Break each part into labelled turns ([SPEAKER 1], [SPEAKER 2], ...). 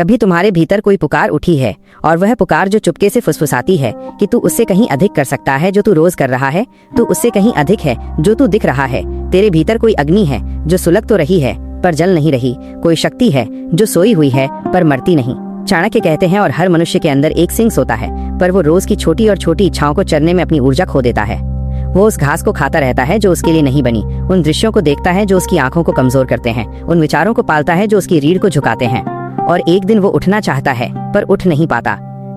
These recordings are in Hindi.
[SPEAKER 1] कभी तुम्हारे भीतर कोई पुकार उठी है और वह पुकार जो चुपके से फुसफुसाती है कि तू उससे कहीं अधिक कर सकता है जो तू रोज कर रहा है, तू उससे कहीं अधिक है जो तू दिख रहा है। तेरे भीतर कोई अग्नि है जो सुलग तो रही है पर जल नहीं रही, कोई शक्ति है जो सोई हुई है पर मरती नहीं। चाणक्य कहते हैं और हर मनुष्य के अंदर एक सिंह सोता है, पर वो रोज की छोटी और छोटी इच्छाओं को चरने में अपनी ऊर्जा खो देता है। वो उस घास को खाता रहता है जो उसके लिए नहीं बनी, उन दृश्यों को देखता है जो उसकी आंखों को कमजोर करते हैं, उन विचारों को पालता है जो उसकी रीढ़ को झुकाते हैं। और एक दिन वो उठना चाहता है पर उठ नहीं पाता।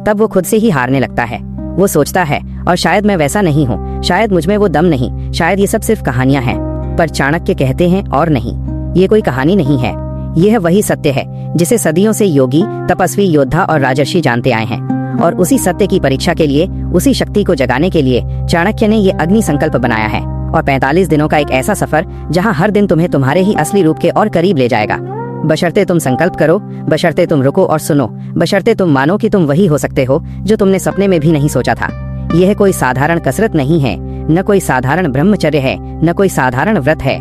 [SPEAKER 1] तब वो खुद से ही हारने लगता है। वो सोचता है और शायद मैं वैसा नहीं हूँ, शायद मुझमें वो दम नहीं, शायद ये सब सिर्फ कहानियां हैं। पर चाणक्य कहते हैं और नहीं, ये कोई कहानी नहीं है, ये है वही सत्य है जिसे सदियों से योगी, तपस्वी, योद्धा और राजर्षि जानते आए हैं। और उसी सत्य की परीक्षा के लिए, उसी शक्ति को जगाने के लिए चाणक्य ने ये अग्नि संकल्प बनाया है। और 45 दिनों का एक ऐसा सफर जहां हर दिन तुम्हें तुम्हारे ही असली रूप के और करीब ले जाएगा। बशर्ते तुम संकल्प करो, बशर्ते तुम रुको और सुनो, बशर्ते तुम मानो कि तुम वही हो सकते हो जो तुमने सपने में भी नहीं सोचा था। यह कोई साधारण कसरत नहीं है, न कोई साधारण ब्रह्मचर्य है, न कोई साधारण व्रत है।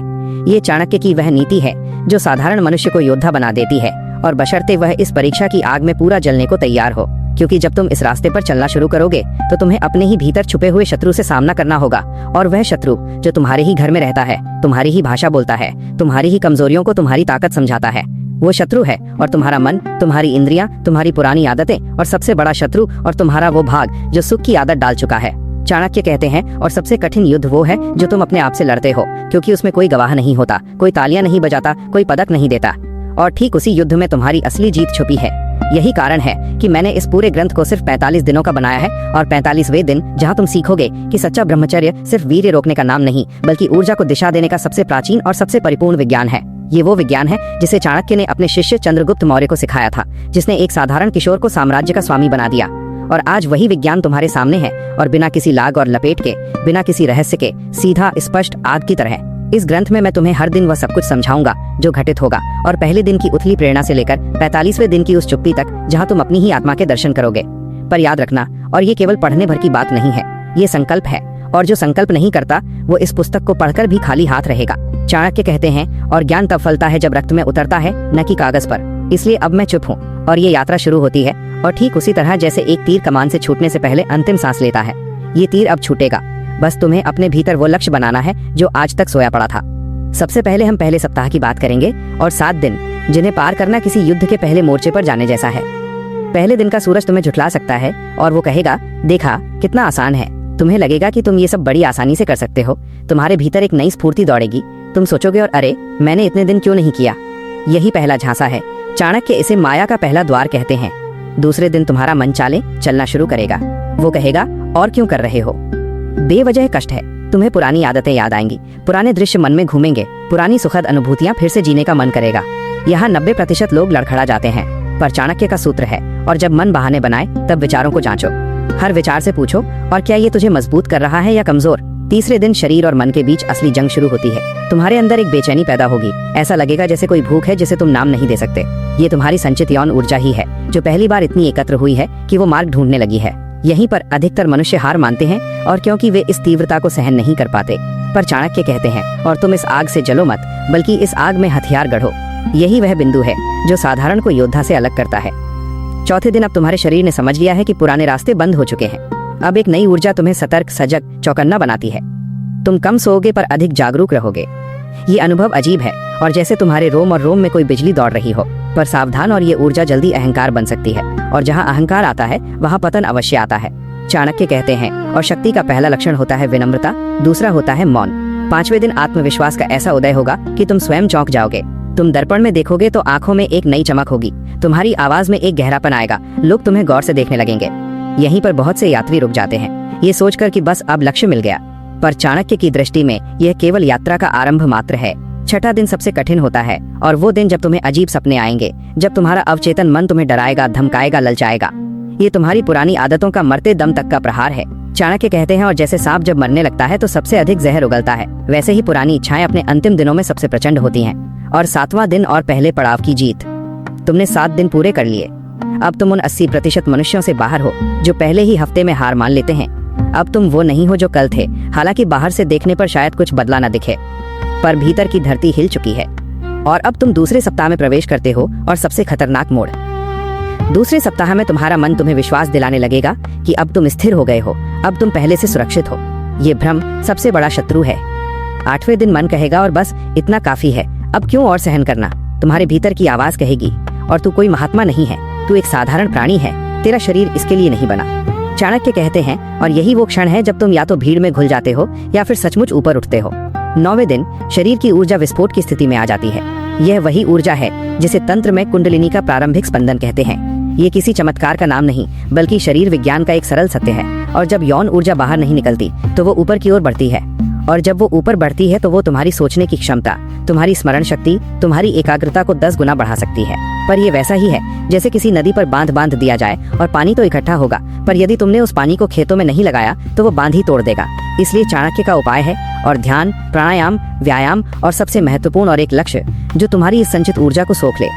[SPEAKER 1] ये चाणक्य की वह नीति है जो साधारण मनुष्य को योद्धा बना देती है, और बशर्ते वह इस परीक्षा की आग में पूरा जलने को तैयार हो। क्योंकि जब तुम इस रास्ते पर चलना शुरू करोगे तो तुम्हें अपने ही भीतर छुपे हुए शत्रु से सामना करना होगा। और वह शत्रु जो तुम्हारे ही घर में रहता है, तुम्हारी ही भाषा बोलता है, तुम्हारी ही कमजोरियों को तुम्हारी ताकत समझाता है, वो शत्रु है। और तुम्हारा मन, तुम्हारी इंद्रियां, तुम्हारी पुरानी आदतें, और सबसे बड़ा शत्रु और तुम्हारा वो भाग जो सुख की आदत डाल चुका है। चाणक्य कहते हैं और सबसे कठिन युद्ध वो है जो तुम अपने आप से लड़ते हो, क्योंकि उसमें कोई गवाह नहीं होता, कोई तालियां नहीं बजाता, कोई पदक नहीं देता। और ठीक उसी युद्ध में तुम्हारी असली जीत छुपी है। यही कारण है कि मैंने इस पूरे ग्रंथ को सिर्फ 45 दिनों का बनाया है। और 45वें दिन जहां तुम सीखोगे कि सच्चा ब्रह्मचर्य सिर्फ वीर्य रोकने का नाम नहीं, बल्कि ऊर्जा को दिशा देने का सबसे प्राचीन और सबसे परिपूर्ण विज्ञान है। ये वो विज्ञान है जिसे चाणक्य ने अपने शिष्य चंद्रगुप्त मौर्य को सिखाया था, जिसने एक साधारण किशोर को साम्राज्य का स्वामी बना दिया। और आज वही विज्ञान तुम्हारे सामने है, और बिना किसी लाग और लपेट के, बिना किसी रहस्य के, सीधा स्पष्ट आग की तरह। इस ग्रंथ में मैं तुम्हें हर दिन वह सब कुछ समझाऊंगा जो घटित होगा, और पहले दिन की उथली प्रेरणा से लेकर 45वें दिन की उस चुप्पी तक जहां तुम अपनी ही आत्मा के दर्शन करोगे। पर याद रखना, और ये केवल पढ़ने भर की बात नहीं है, ये संकल्प है। और जो संकल्प नहीं करता वो इस पुस्तक को पढ़कर भी खाली हाथ रहेगा। चाणक्य कहते हैं और ज्ञान तब फलता है जब रक्त में उतरता है, न कि कागज पर। इसलिए अब मैं चुप हूँ और ये यात्रा शुरू होती है। और ठीक उसी तरह जैसे एक तीर कमान से छूटने से पहले अंतिम सांस लेता है, ये तीर अब छूटेगा। बस तुम्हें अपने भीतर वो लक्ष्य बनाना है जो आज तक सोया पड़ा था। सबसे पहले हम पहले सप्ताह की बात करेंगे, और 7 दिन जिन्हें पार करना किसी युद्ध के पहले मोर्चे पर जाने जैसा है। पहले दिन का सूरज तुम्हें झुठला सकता है और वो कहेगा, देखा कितना आसान है। तुम्हें लगेगा कि तुम ये सब बड़ी आसानी से कर सकते हो। तुम्हारे भीतर एक नई स्फूर्ति दौड़ेगी। तुम सोचोगे और अरे, मैंने इतने दिन क्यों नहीं किया। यही पहला झांसा है। चाणक्य इसे माया का पहला द्वार कहते हैं। दूसरे दिन तुम्हारा मन चाले चलना शुरू करेगा। वो कहेगा, और क्यों कर रहे हो, बेवजह कष्ट है। तुम्हें पुरानी आदतें याद आएंगी, पुराने दृश्य मन में घूमेंगे, पुरानी सुखद अनुभूतियां फिर से जीने का मन करेगा। यहाँ 90% लोग लड़खड़ा जाते हैं, पर चाणक्य का सूत्र है, और जब मन बहाने बनाए तब विचारों को जांचो। हर विचार से पूछो, और क्या ये तुझे मजबूत कर रहा है या कमजोर। तीसरे दिन शरीर और मन के बीच असली जंग शुरू होती है। तुम्हारे अंदर एक बेचैनी पैदा होगी। ऐसा लगेगा जैसे कोई भूख है जिसे तुम नाम नहीं दे सकते। ये तुम्हारी संचित यौन ऊर्जा ही है जो पहली बार इतनी एकत्र हुई है कि वो मार्ग ढूंढने लगी है। यहीं पर अधिकतर मनुष्य हार मानते हैं, और क्योंकि वे इस तीव्रता को सहन नहीं कर पाते। पर चाणक्य कहते हैं, और तुम इस आग से जलो मत, बल्कि इस आग में हथियार गढ़ो। यही वह बिंदु है जो साधारण को योद्धा से अलग करता है। चौथे दिन अब तुम्हारे शरीर ने समझ लिया है कि पुराने रास्ते बंद हो चुके हैं। अब एक नई ऊर्जा तुम्हें सतर्क, सजग, चौकन्ना बनाती है। तुम कम सोओगे पर अधिक जागरूक रहोगे। ये अनुभव अजीब है, और जैसे तुम्हारे रोम और रोम में कोई बिजली दौड़ रही हो। पर सावधान, और ये ऊर्जा जल्दी अहंकार बन सकती है, और जहाँ अहंकार आता है वहाँ पतन अवश्य आता है। चाणक्य कहते हैं, और शक्ति का पहला लक्षण होता है विनम्रता, दूसरा होता है मौन। 5वें दिन आत्मविश्वास का ऐसा उदय होगा कि तुम स्वयं चौंक जाओगे। तुम दर्पण में देखोगे तो आंखों में एक नई चमक होगी, तुम्हारी आवाज में एक गहरापन आएगा, लोग तुम्हें गौर से देखने लगेंगे। यहीं पर बहुत से यात्री रुक जाते हैं, ये सोचकर कि बस अब लक्ष्य मिल गया। पर चाणक्य की दृष्टि में यह केवल यात्रा का आरंभ मात्र है। 6ठा दिन सबसे कठिन होता है, और वो दिन जब तुम्हें अजीब सपने आएंगे, जब तुम्हारा अवचेतन मन तुम्हें डराएगा, धमकाएगा, ललचाएगा। ये तुम्हारी पुरानी आदतों का मरते दम तक का प्रहार है। चाणक्य कहते हैं, और जैसे सांप जब मरने लगता है तो सबसे अधिक जहर उगलता है, वैसे ही पुरानी इच्छाएं अपने अंतिम दिनों में सबसे प्रचंड होती हैं। और 7वां दिन और पहले पड़ाव की जीत। तुमने 7 दिन पूरे कर लिए। अब तुम उन 80% मनुष्यों से बाहर हो जो पहले ही हफ्ते में हार मान लेते हैं। अब तुम वो नहीं हो जो कल थे। हालांकि बाहर से देखने पर शायद कुछ बदला न दिखे, पर भीतर की धरती हिल चुकी है। और अब तुम दूसरे सप्ताह में प्रवेश करते हो, और सबसे खतरनाक मोड़। दूसरे सप्ताह में तुम्हारा मन तुम्हें विश्वास दिलाने लगेगा कि अब तुम स्थिर हो गए हो, अब तुम पहले से सुरक्षित हो। ये भ्रम सबसे बड़ा शत्रु है। 8वें दिन मन कहेगा और बस इतना काफी है, अब क्यों और सहन करना। तुम्हारे भीतर की आवाज कहेगी और तू कोई महात्मा नहीं है, तू एक साधारण प्राणी है, तेरा शरीर इसके लिए नहीं बना। चाणक्य कहते हैं और यही वो क्षण है जब तुम या तो भीड़ में घुल जाते हो या फिर सचमुच ऊपर उठते हो। 9वें दिन शरीर की ऊर्जा विस्फोट की स्थिति में आ जाती है। यह वही ऊर्जा है जिसे तंत्र में कुंडलिनी का प्रारंभिक स्पंदन कहते हैं। ये किसी चमत्कार का नाम नहीं बल्कि शरीर विज्ञान का एक सरल सत्य है। और जब यौन ऊर्जा बाहर नहीं निकलती तो वो ऊपर की ओर बढ़ती है, और जब वो ऊपर बढ़ती है तो वो तुम्हारी सोचने की क्षमता, तुम्हारी स्मरण शक्ति, तुम्हारी एकाग्रता को 10 गुना बढ़ा सकती है। पर ये वैसा ही है जैसे किसी नदी पर बांध दिया जाए और पानी तो इकट्ठा होगा, पर यदि तुमने उस पानी को खेतों में नहीं लगाया तो वो बांध ही तोड़ देगा। इसलिए चाणक्य का उपाय है और ध्यान, प्राणायाम, व्यायाम और सबसे महत्वपूर्ण और एक लक्ष्य जो तुम्हारी इस संचित ऊर्जा को सोख ले।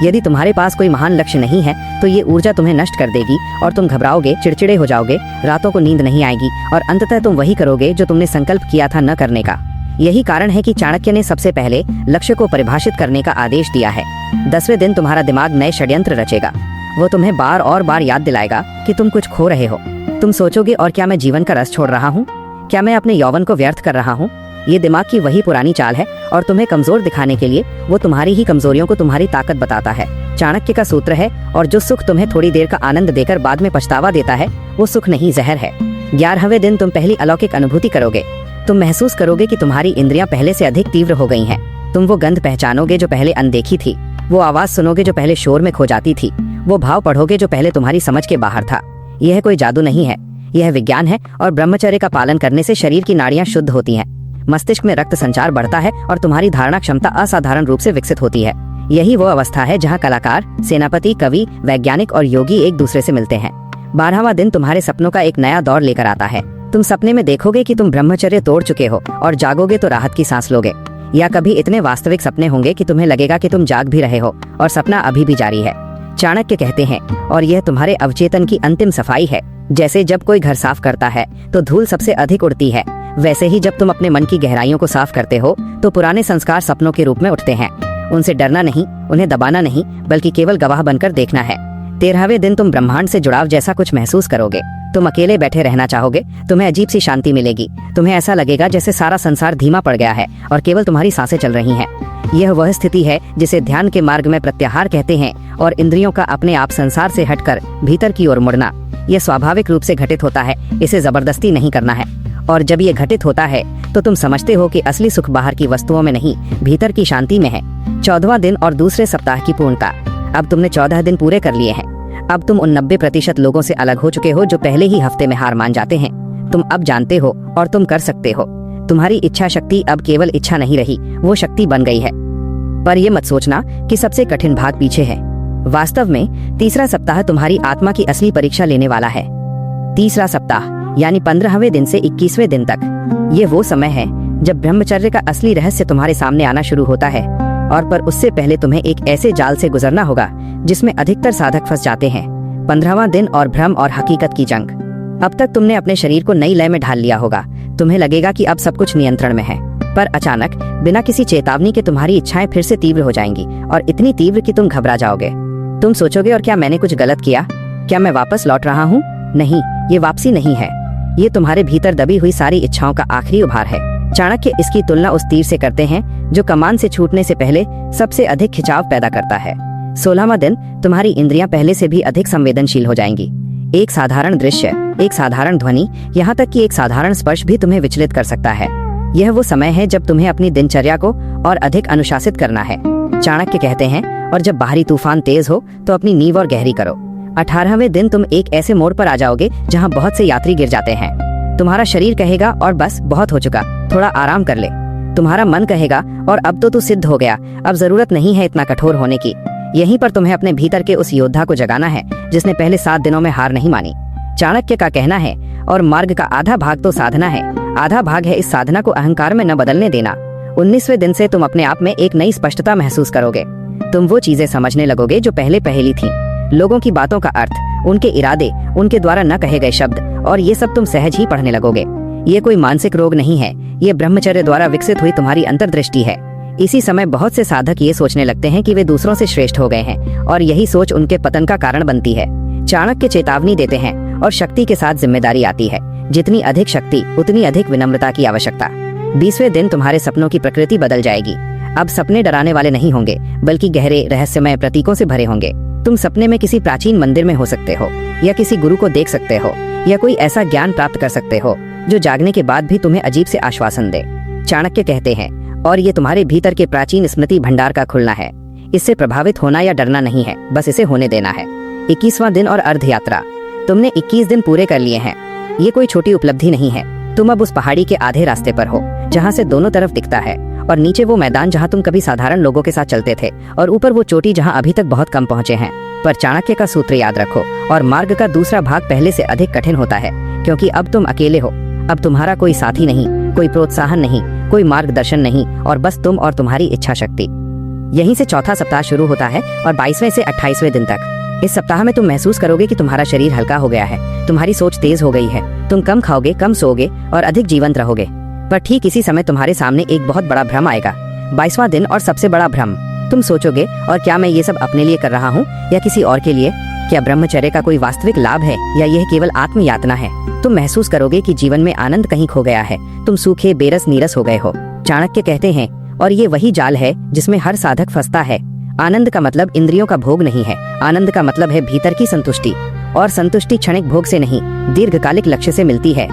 [SPEAKER 1] यदि तुम्हारे पास कोई महान लक्ष्य नहीं है तो ये ऊर्जा तुम्हें नष्ट कर देगी और तुम घबराओगे, चिड़चिड़े हो जाओगे, रातों को नींद नहीं आएगी और अंततः तुम वही करोगे जो तुमने संकल्प किया था न करने का। यही कारण है कि चाणक्य ने सबसे पहले लक्ष्य को परिभाषित करने का आदेश दिया है। 10वें दिन तुम्हारा दिमाग नए षड्यंत्र रचेगा। वो तुम्हें बार और बार याद दिलाएगा कि तुम कुछ खो रहे हो। तुम सोचोगे और क्या मैं जीवन का रस छोड़ रहा हूँ, क्या मैं अपने यौवन को व्यर्थ कर रहा हूँ। ये दिमाग की वही पुरानी चाल है और तुम्हें कमजोर दिखाने के लिए वो तुम्हारी ही कमजोरियों को तुम्हारी ताकत बताता है। चाणक्य का सूत्र है और जो सुख तुम्हें थोड़ी देर का आनंद देकर बाद में पछतावा देता है वो सुख नहीं जहर है। 11वें दिन तुम पहली अलौकिक अनुभूति करोगे। तुम महसूस करोगे कि तुम्हारी इंद्रियां पहले से अधिक तीव्र हो गई हैं। तुम वो गंध पहचानोगे जो पहले अनदेखी थी, वो आवाज सुनोगे जो पहले शोर में खो जाती थी, वो भाव पढ़ोगे जो पहले तुम्हारी समझ के बाहर था। यह कोई जादू नहीं है, यह विज्ञान है और ब्रह्मचर्य का पालन करने से शरीर की नाड़ियां शुद्ध होती हैं, मस्तिष्क में रक्त संचार बढ़ता है और तुम्हारी धारणा क्षमता असाधारण रूप से विकसित होती है। यही वो अवस्था है जहाँ कलाकार, सेनापति, कवि, वैज्ञानिक और योगी एक दूसरे से मिलते हैं। 12वां दिन तुम्हारे सपनों का एक नया दौर लेकर आता है। तुम सपने में देखोगे कि तुम ब्रह्मचर्य तोड़ चुके हो और जागोगे तो राहत की सांस लोगे। या कभी इतने वास्तविक सपने होंगे कि तुम्हें लगेगा कि तुम जाग भी रहे हो और सपना अभी भी जारी है। चाणक्य कहते हैं और यह तुम्हारे अवचेतन की अंतिम सफाई है। जैसे जब कोई घर साफ करता है तो धूल सबसे अधिक उड़ती है, वैसे ही जब तुम अपने मन की गहराइयों को साफ करते हो तो पुराने संस्कार सपनों के रूप में उठते हैं। उनसे डरना नहीं, उन्हें दबाना नहीं, बल्कि केवल गवाह बनकर देखना है। 13वें दिन तुम ब्रह्मांड से जुड़ाव जैसा कुछ महसूस करोगे। तुम अकेले बैठे रहना चाहोगे, तुम्हें अजीब सी शांति मिलेगी। तुम्हें ऐसा लगेगा जैसे सारा संसार धीमा पड़ गया है और केवल तुम्हारी सांसें चल रही हैं। यह वह स्थिति है जिसे ध्यान के मार्ग में प्रत्याहार कहते हैं और इंद्रियों का अपने आप संसार से हटकर भीतर की ओर मुड़ना। यह स्वाभाविक रूप से घटित होता है, इसे जबरदस्ती नहीं करना है। और जब ये घटित होता है तो तुम समझते हो कि असली सुख बाहर की वस्तुओं में नहीं, भीतर की शांति में है। 14वां दिन और दूसरे सप्ताह की पूर्णता। अब तुमने 14 दिन पूरे कर लिए हैं। अब तुम उन 90% लोगों से अलग हो चुके हो जो पहले ही हफ्ते में हार मान जाते हैं। तुम अब जानते हो और तुम कर सकते हो। तुम्हारी इच्छा शक्ति अब केवल इच्छा नहीं रही, वो शक्ति बन गई है। पर यह मत सोचना कि सबसे कठिन भाग पीछे है। वास्तव में तीसरा सप्ताह तुम्हारी आत्मा की असली परीक्षा लेने वाला है। तीसरा सप्ताह यानी 15वें दिन से 21वें दिन तक, ये वो समय है जब ब्रह्मचर्य का असली रहस्य तुम्हारे सामने आना शुरू होता है। और पर उससे पहले तुम्हें एक ऐसे जाल से गुजरना होगा जिसमें अधिकतर साधक फंस जाते हैं। 15वां दिन और भ्रम और हकीकत की जंग। अब तक तुमने अपने शरीर को नई लय में ढाल लिया होगा। तुम्हें लगेगा कि अब सब कुछ नियंत्रण में है, पर अचानक बिना किसी चेतावनी के तुम्हारी इच्छाएं फिर से तीव्र हो जाएंगी और इतनी तीव्र कि तुम घबरा जाओगे। तुम सोचोगे और क्या मैंने कुछ गलत किया, क्या मैं वापस लौट रहा हूँ? नहीं, ये वापसी नहीं है, ये तुम्हारे भीतर दबी हुई सारी इच्छाओं का आखिरी उभार है। चाणक्य इसकी तुलना उस तीर से करते हैं जो कमान से छूटने से पहले सबसे अधिक खिंचाव पैदा करता है। 16वां दिन तुम्हारी इंद्रियां पहले से भी अधिक संवेदनशील हो जाएंगी। एक साधारण दृश्य, एक साधारण ध्वनि, यहाँ तक कि एक साधारण स्पर्श भी तुम्हें विचलित कर सकता है। यह वो समय है जब तुम्हें अपनी दिनचर्या को और अधिक अनुशासित करना है। चाणक्य कहते हैं और जब बाहरी तूफान तेज हो तो अपनी नींव और गहरी करो। 18वें दिन तुम एक ऐसे मोड़ पर आ जाओगे जहाँ बहुत से यात्री गिर जाते हैं। तुम्हारा शरीर कहेगा और बस बहुत हो चुका, थोड़ा आराम कर ले। तुम्हारा मन कहेगा और अब तो तू सिद्ध हो गया, अब जरूरत नहीं है इतना कठोर होने की। यहीं पर तुम्हें अपने भीतर के उस योद्धा को जगाना है जिसने पहले 7 दिनों में हार नहीं मानी। चाणक्य का कहना है और मार्ग का आधा भाग तो साधना है, आधा भाग है इस साधना को अहंकार में न बदलने देना। 19वें दिन से तुम अपने आप में एक नई स्पष्टता महसूस करोगे। तुम वो चीजें समझने लगोगे जो पहले पहेली थीं। लोगों की बातों का अर्थ, उनके इरादे, उनके द्वारा न कहे गए शब्द, और ये सब तुम सहज ही पढ़ने लगोगे। ये कोई मानसिक रोग नहीं है, ये ब्रह्मचर्य द्वारा विकसित हुई तुम्हारी अंतर्दृष्टि है। इसी समय बहुत से साधक ये सोचने लगते हैं कि वे दूसरों से श्रेष्ठ हो गए हैं और यही सोच उनके पतन का कारण बनती है। चाणक्य चेतावनी देते हैं और शक्ति के साथ जिम्मेदारी आती है। जितनी अधिक शक्ति उतनी अधिक विनम्रता की आवश्यकता। 20वें दिन तुम्हारे सपनों की प्रकृति बदल जाएगी। अब सपने डराने वाले नहीं होंगे बल्कि गहरे रहस्यमय प्रतीकों से भरे होंगे। तुम सपने में किसी प्राचीन मंदिर में हो सकते हो या किसी गुरु को देख सकते हो या कोई ऐसा ज्ञान प्राप्त कर सकते हो जो जागने के बाद भी तुम्हें अजीब से आश्वासन दे। चाणक्य कहते हैं और ये तुम्हारे भीतर के प्राचीन स्मृति भंडार का खुलना है। इससे प्रभावित होना या डरना नहीं है, बस इसे होने देना है। 21वां दिन और अर्ध यात्रा। तुमने 21 दिन पूरे कर लिए हैं। ये कोई छोटी उपलब्धि नहीं है। तुम अब उस पहाड़ी के आधे रास्ते पर हो जहाँ से दोनों तरफ दिखता है, और नीचे वो मैदान जहाँ तुम कभी साधारण लोगों के साथ चलते थे, और ऊपर वो चोटी जहाँ अभी तक बहुत कम पहुँचे हैं। पर चाणक्य का सूत्र याद रखो, और मार्ग का दूसरा भाग पहले से अधिक कठिन होता है, क्योंकि अब तुम अकेले हो। अब तुम्हारा कोई साथी नहीं, कोई प्रोत्साहन नहीं, कोई मार्गदर्शन नहीं, और बस तुम और तुम्हारी इच्छा शक्ति। यहीं से चौथा सप्ताह शुरू होता है और 22वें से 28वें दिन तक। इस सप्ताह में तुम महसूस करोगे कि तुम्हारा शरीर हल्का हो गया है, तुम्हारी सोच तेज हो गई है, तुम कम खाओगे, कम सोओगे और अधिक जीवंत रहोगे। पर ठीक इसी समय तुम्हारे सामने एक बहुत बड़ा भ्रम आएगा। 22वां दिन और सबसे बड़ा भ्रम। तुम सोचोगे, और क्या मैं ये सब अपने लिए कर रहा हूँ या किसी और के लिए? क्या ब्रह्मचर्य का कोई वास्तविक लाभ है या यह केवल आत्म यातना है? तुम महसूस करोगे कि जीवन में आनंद कहीं खो गया है। तुम सूखे बेरस नीरस हो गए हो। चाणक्य कहते हैं, और ये वही जाल है जिसमें हर साधक फंसता है। आनंद का मतलब इंद्रियों का भोग नहीं है। आनंद का मतलब है भीतर की संतुष्टि, और संतुष्टि क्षणिक भोग से नहीं, दीर्घकालिक लक्ष्य से मिलती है।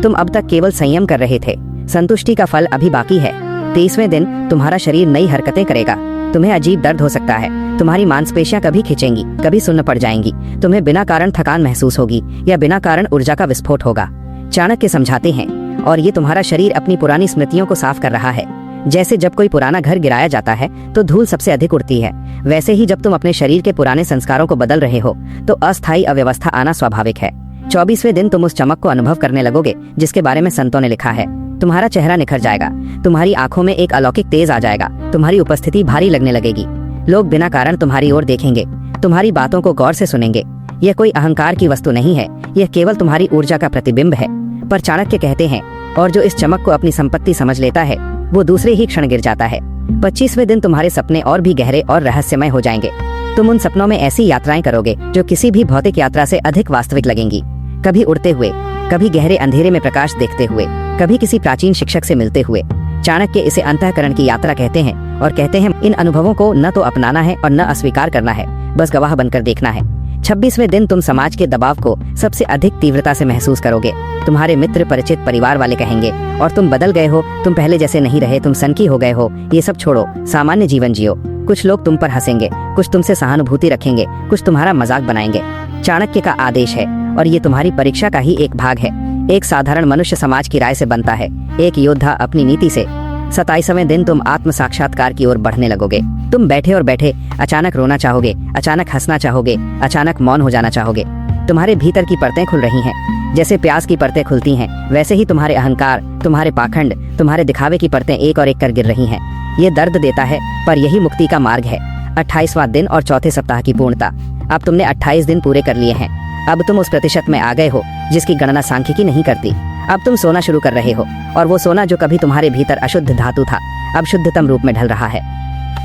[SPEAKER 1] तुम अब तक केवल संयम कर रहे थे, संतुष्टि का फल अभी बाकी है। 23वें दिन तुम्हारा शरीर नई हरकतें करेगा। तुम्हें अजीब दर्द हो सकता है, तुम्हारी मांसपेशियां कभी खिंचेंगी, कभी सुन्न पड़ जाएंगी, तुम्हें बिना कारण थकान महसूस होगी या बिना कारण ऊर्जा का विस्फोट होगा। चाणक्य समझाते हैं, और ये तुम्हारा शरीर अपनी पुरानी स्मृतियों को साफ कर रहा है। जैसे जब कोई पुराना घर गिराया जाता है तो धूल सबसे अधिक उड़ती है, वैसे ही जब तुम अपने शरीर के पुराने संस्कारों को बदल रहे हो तो अस्थायी अव्यवस्था आना स्वाभाविक है। 24वें दिन तुम उस चमक को अनुभव करने लगोगे जिसके बारे में संतों ने लिखा है। तुम्हारा चेहरा निखर जाएगा, तुम्हारी आंखों में एक अलौकिक तेज आ जाएगा, तुम्हारी उपस्थिति भारी लगने लगेगी। लोग बिना कारण तुम्हारी ओर देखेंगे, तुम्हारी बातों को गौर से सुनेंगे। यह कोई अहंकार की वस्तु नहीं है, यह केवल तुम्हारी ऊर्जा का प्रतिबिंब है। पर चाणक्य कहते हैं, और जो इस चमक को अपनी संपत्ति समझ लेता है वो दूसरे ही क्षण गिर जाता है। 25वें दिन तुम्हारे सपने और भी गहरे और रहस्यमय हो जाएंगे। तुम उन सपनों में ऐसी यात्राएं करोगे जो किसी भी भौतिक यात्रा से अधिक वास्तविक लगेंगी। कभी उड़ते हुए, कभी गहरे अंधेरे में प्रकाश देखते हुए, कभी किसी प्राचीन शिक्षक से मिलते हुए। चाणक्य इसे अंतःकरण की यात्रा कहते हैं, और कहते हैं इन अनुभवों को न तो अपनाना है और न अस्वीकार करना है, बस गवाह बनकर देखना है। 26वें दिन तुम समाज के दबाव को सबसे अधिक तीव्रता से महसूस करोगे। तुम्हारे मित्र, परिचित, परिवार वाले कहेंगे, और तुम बदल गए हो, तुम पहले जैसे नहीं रहे, तुम सनकी हो गए हो। ये सब छोड़ो, सामान्य जीवन जियो। कुछ लोग तुम पर हंसेंगे, कुछ तुमसे सहानुभूति रखेंगे, कुछ तुम्हारा मजाक बनाएंगे। चाणक्य का आदेश है, और ये तुम्हारी परीक्षा का ही एक भाग है। एक साधारण मनुष्य समाज की राय से बनता है, एक योद्धा अपनी नीति से। 27वें दिन तुम आत्म साक्षात्कार की ओर बढ़ने लगोगे। तुम बैठे और बैठे अचानक रोना चाहोगे, अचानक हंसना चाहोगे, अचानक मौन हो जाना चाहोगे। तुम्हारे भीतर की परतें खुल रही हैं। जैसे प्याज की परतें खुलती हैं, वैसे ही तुम्हारे अहंकार, तुम्हारे पाखंड, तुम्हारे दिखावे की परतें एक और एक कर गिर रही हैं। ये दर्द देता है, पर यही मुक्ति का मार्ग है। 28वां दिन और चौथे सप्ताह की पूर्णता। अब तुमने 28 दिन पूरे कर लिए हैं। अब तुम उस प्रतिशत में आ गए हो जिसकी गणना सांख्यिकी नहीं करती। अब तुम सोना शुरू कर रहे हो, और वो सोना जो कभी तुम्हारे भीतर अशुद्ध धातु था अब शुद्धतम रूप में ढल रहा है।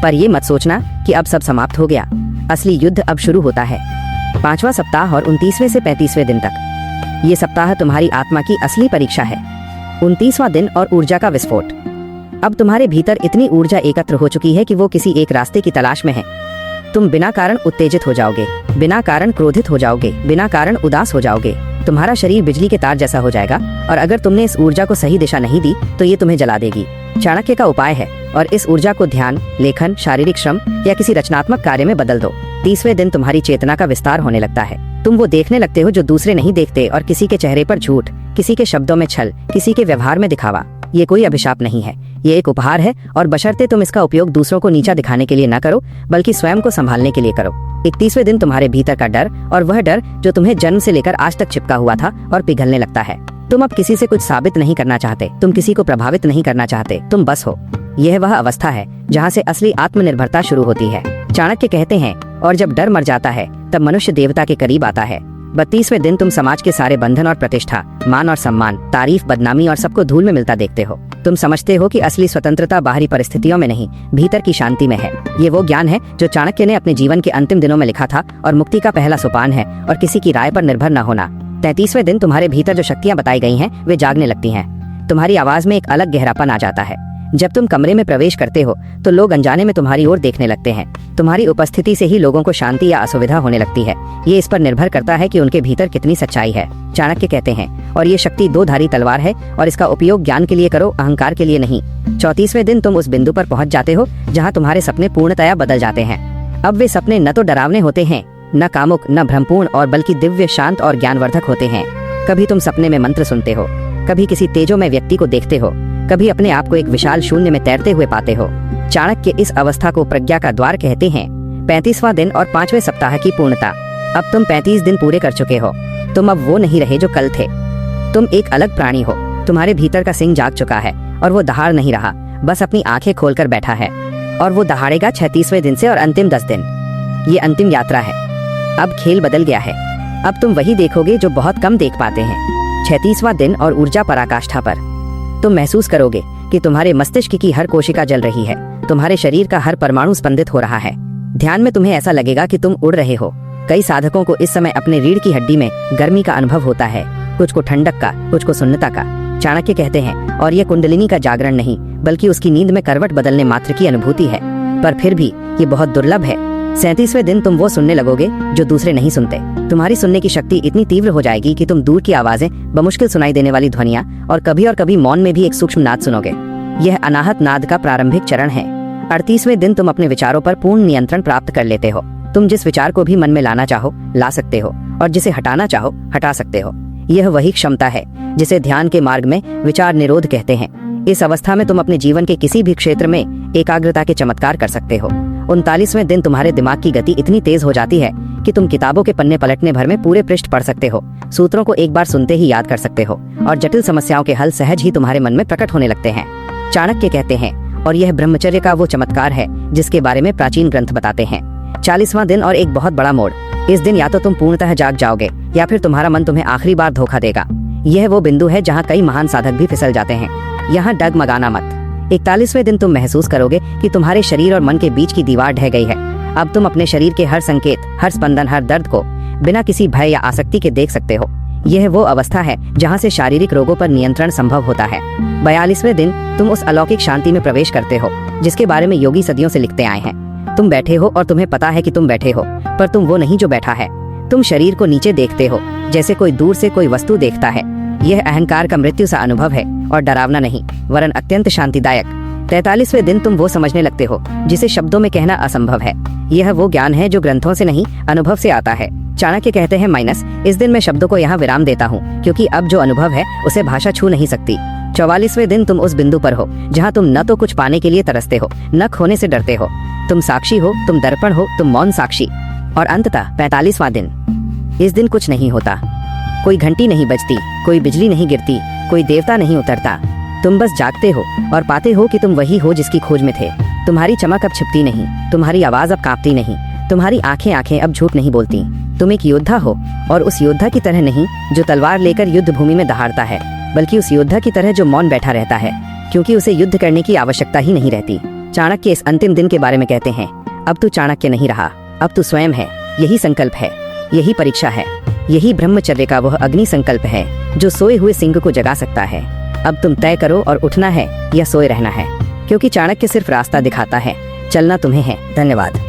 [SPEAKER 1] पर ये मत सोचना कि अब सब समाप्त हो गया। असली युद्ध अब शुरू होता है। 5वां सप्ताह और 29वें से 35वें दिन तक। ये सप्ताह तुम्हारी आत्मा की असली परीक्षा है। 29वां दिन और ऊर्जा का विस्फोट। अब तुम्हारे भीतर इतनी ऊर्जा एकत्र हो चुकी है कि वो किसी एक रास्ते की तलाश में है। तुम बिना कारण उत्तेजित हो जाओगे, बिना कारण क्रोधित हो जाओगे, बिना कारण उदास हो जाओगे। तुम्हारा शरीर बिजली के तार जैसा हो जाएगा, और अगर तुमने इस ऊर्जा को सही दिशा नहीं दी तो ये तुम्हें जला देगी। चाणक्य का उपाय है, और इस ऊर्जा को ध्यान, लेखन, शारीरिक श्रम या किसी रचनात्मक कार्य में बदल दो। 30वें दिन तुम्हारी चेतना का विस्तार होने लगता है। तुम वो देखने लगते हो जो दूसरे नहीं देखते, और किसी के चेहरे पर झूठ, किसी के शब्दों में छल, किसी के व्यवहार में दिखावा। ये कोई अभिशाप नहीं है, ये एक उपहार है, और बशर्ते तुम इसका उपयोग दूसरों को नीचा दिखाने के लिए न करो, बल्कि स्वयं को संभालने के लिए करो। 31वें दिन तुम्हारे भीतर का डर, और वह डर जो तुम्हें जन्म से लेकर आज तक चिपका हुआ था और पिघलने लगता है। तुम अब किसी से कुछ साबित नहीं करना चाहते, तुम किसी को प्रभावित नहीं करना चाहते, तुम बस हो। यह वह अवस्था है जहाँ से असली आत्मनिर्भरता शुरू होती है। चाणक्य कहते हैं, और जब डर मर जाता है तब मनुष्य देवता के करीब आता है। 32वें दिन तुम समाज के सारे बंधन और प्रतिष्ठा, मान और सम्मान, तारीफ, बदनामी और सबको धूल में मिलता देखते हो। तुम समझते हो कि असली स्वतंत्रता बाहरी परिस्थितियों में नहीं, भीतर की शांति में है। ये वो ज्ञान है जो चाणक्य ने अपने जीवन के अंतिम दिनों में लिखा था और मुक्ति का पहला सोपान है और किसी की राय पर निर्भर न होना। 33वें दिन तुम्हारे भीतर जो शक्तियां बताई गई हैं वे जागने लगती हैं। तुम्हारी आवाज में एक अलग गहरापन आ जाता है। जब तुम कमरे में प्रवेश करते हो तो लोग अनजाने में तुम्हारी ओर देखने लगते हैं। तुम्हारी उपस्थिति से ही लोगों को शांति या असुविधा होने लगती है। ये इस पर निर्भर करता है कि उनके भीतर कितनी सच्चाई है। चाणक्य कहते हैं, और ये शक्ति दो धारी तलवार है और इसका उपयोग ज्ञान के लिए करो, अहंकार के लिए नहीं। 34वें दिन तुम उस बिंदु पर पहुंच जाते हो जहां तुम्हारे सपने पूर्णतया बदल जाते हैं। अब वे सपने न तो डरावने होते हैं, न कामुक, न भ्रमपूर्ण, और बल्कि दिव्य, शांत और ज्ञानवर्धक होते हैं। कभी तुम सपने में मंत्र सुनते हो, कभी किसी तेजोमय व्यक्ति को देखते हो, कभी अपने आप को एक विशाल शून्य में तैरते हुए पाते हो। चाणक्य इस अवस्था को प्रज्ञा का द्वार कहते हैं। 35वां दिन और 5वें सप्ताह की पूर्णता। अब तुम 35 दिन पूरे कर चुके हो। तुम अब वो नहीं रहे जो कल थे। तुम एक अलग प्राणी हो। तुम्हारे भीतर का सिंह जाग चुका है और वो दहाड़ नहीं रहा, बस अपनी आंखें खोलकर बैठा है। और वो दहाड़ेगा 36वें दिन से और अंतिम 10 दिन। ये अंतिम यात्रा है। अब खेल बदल गया है। अब तुम वही देखोगे जो बहुत कम देख पाते हैं। 36वां दिन और ऊर्जा पराकाष्ठा पर। तुम महसूस करोगे कि तुम्हारे मस्तिष्क की हर कोशिका जल रही है, तुम्हारे शरीर का हर परमाणु स्पंदित हो रहा है। ध्यान में तुम्हें ऐसा लगेगा कि तुम उड़ रहे हो। कई साधकों को इस समय अपने रीढ़ की हड्डी में गर्मी का अनुभव होता है, कुछ को ठंडक का, कुछ को सुन्नता का। चाणक्य कहते हैं, और ये कुंडलिनी का जागरण नहीं बल्कि उसकी नींद में करवट बदलने मात्र की अनुभूति है। पर फिर भी ये बहुत दुर्लभ है। 37वें दिन तुम वो सुनने लगोगे जो दूसरे नहीं सुनते। तुम्हारी सुनने की शक्ति इतनी तीव्र हो जाएगी कि तुम दूर की आवाजें, बमुश्किल सुनाई देने वाली ध्वनियां और कभी मौन में भी एक सूक्ष्म नाद सुनोगे। यह अनाहत नाद का प्रारंभिक चरण है। 38वें दिन तुम अपने विचारों पर पूर्ण नियंत्रण प्राप्त कर लेते हो। तुम जिस विचार को भी मन में लाना चाहो ला सकते हो और जिसे हटाना चाहो हटा सकते हो। यह वही क्षमता है जिसे ध्यान के मार्ग में विचार निरोध कहते हैं। इस अवस्था में तुम अपने जीवन के किसी भी क्षेत्र में एकाग्रता के चमत्कार कर सकते हो। 39वें दिन तुम्हारे दिमाग की गति इतनी तेज हो जाती है कि तुम किताबों के पन्ने पलटने भर में पूरे पृष्ठ पढ़ सकते हो, सूत्रों को एक बार सुनते ही याद कर सकते हो और जटिल समस्याओं के हल सहज ही तुम्हारे मन में प्रकट होने लगते हैं। चाणक्य कहते हैं, और यह ब्रह्मचर्य का वो चमत्कार है जिसके बारे में प्राचीन ग्रंथ बताते हैं। 40वां दिन और एक बहुत बड़ा मोड़। इस दिन या तो तुम पूर्णतः जाग जाओगे या फिर तुम्हारा मन तुम्हें आखिरी बार धोखा देगा। यह वो बिंदु है जहाँ कई महान साधक भी फिसल जाते हैं। यहाँ डगमगाना मत। 41वें दिन तुम महसूस करोगे कि तुम्हारे शरीर और मन के बीच की दीवार ढह गई है। अब तुम अपने शरीर के हर संकेत, हर स्पंदन, हर दर्द को बिना किसी भय या आसक्ति के देख सकते हो। यह वो अवस्था है जहाँ से शारीरिक रोगों पर नियंत्रण संभव होता है। 42वें दिन तुम उस अलौकिक शांति में प्रवेश करते हो जिसके बारे में योगी सदियों से लिखते आए हैं। तुम बैठे हो और तुम्हें पता है कि तुम बैठे हो, पर तुम वो नहीं जो बैठा है। तुम शरीर को नीचे देखते हो जैसे कोई दूर से कोई वस्तु देखता है। यह अहंकार का मृत्यु सा अनुभव है और डरावना नहीं, वरन अत्यंत शांतिदायक। 43वें दिन तुम वो समझने लगते हो जिसे शब्दों में कहना असंभव है। यह वो ज्ञान है जो ग्रंथों से नहीं, अनुभव से आता है। चाणक्य कहते हैं, इस दिन मैं शब्दों को यहाँ विराम देता हूँ क्योंकि अब जो अनुभव है उसे भाषा छू नहीं सकती। 44वें दिन तुम उस बिंदु पर हो जहाँ तुम न तो कुछ पाने के लिए तरसते हो, न खोने से डरते हो। तुम साक्षी हो, तुम दर्पण हो, तुम मौन साक्षी। और अंततः 45वां दिन। इस दिन कुछ नहीं होता, कोई घंटी नहीं बजती, कोई बिजली नहीं गिरती, कोई देवता नहीं उतरता। तुम बस जागते हो और पाते हो कि तुम वही हो जिसकी खोज में थे। तुम्हारी चमक अब छिपती नहीं, तुम्हारी आवाज अब कांपती नहीं, तुम्हारी आंखें अब झूठ नहीं बोलती। तुम एक योद्धा हो, और उस योद्धा की तरह नहीं जो तलवार लेकर युद्ध भूमि में दहाड़ता है, बल्कि उस योद्धा की तरह जो मौन बैठा रहता है क्योंकि उसे युद्ध करने की आवश्यकता ही नहीं रहती। चाणक्य इस अंतिम दिन के बारे में कहते हैं, अब तू चाणक्य नहीं रहा, अब तू स्वयं है। यही संकल्प है, यही परीक्षा है, यही ब्रह्मचर्य का वह अग्नि संकल्प है जो सोए हुए सिंह को जगा सकता है। अब तुम तय करो और उठना है या सोए रहना है, क्योंकि चाणक्य सिर्फ रास्ता दिखाता है, चलना तुम्हें है। धन्यवाद।